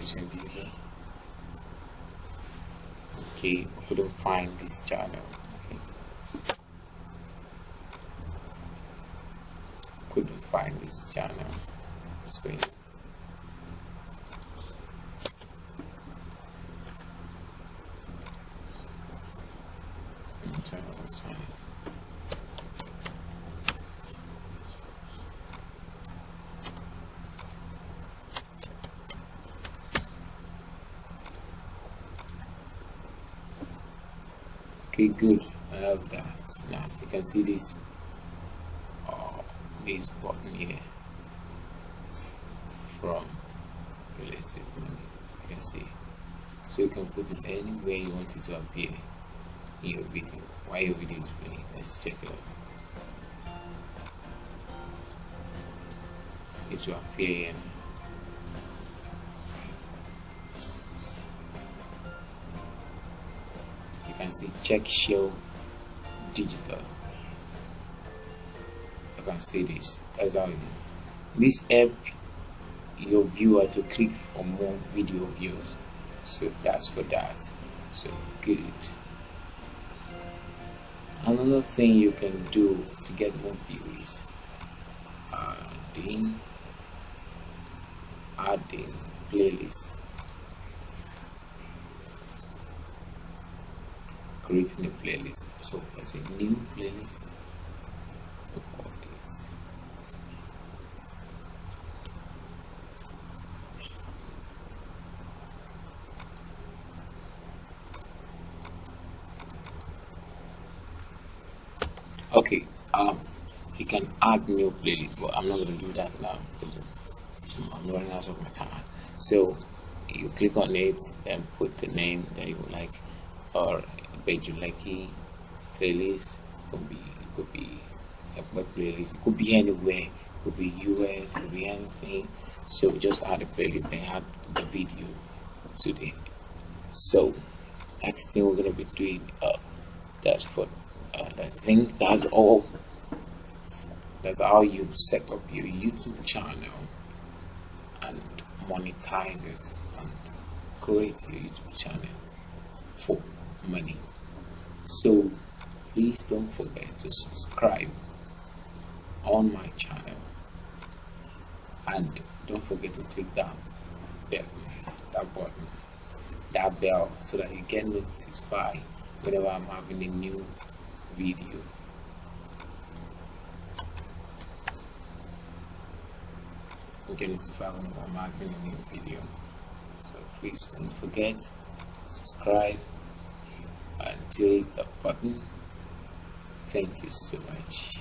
adsense user. Okay, couldn't find this channel. Okay, couldn't find this channel. Let's go in. Internal sign. Okay, good. I have that. Now you can see this button here from real estate money. You can see, so you can put it anywhere you want it to appear in your video while your video is playing. Let's check it out. It will appear here. You can see check show digital. You can see this. That's how this help your viewer to click for more video views. So that's for that. So good. Another thing you can do to get more views, adding playlist, creating a playlist. So as a new playlist, we'll call this. Okay, you can add new playlist, but I'm not going to do that now because I'm running out of my time. So you click on it and put the name that you would like, or Bejuleki playlist. It could be a web playlist. It could be anywhere. It could be US. It could be anything. So just add a playlist and add the video today. So next thing we're gonna be doing, that's for I think that's all. That's how you set up your YouTube channel and monetize it and create your YouTube channel for money. So please don't forget to subscribe on my channel and don't forget to click that bell so that you get notified whenever I'm having a new video. You get notified whenever I'm having a new video. So please don't forget, subscribe and click the button. Thank you so much.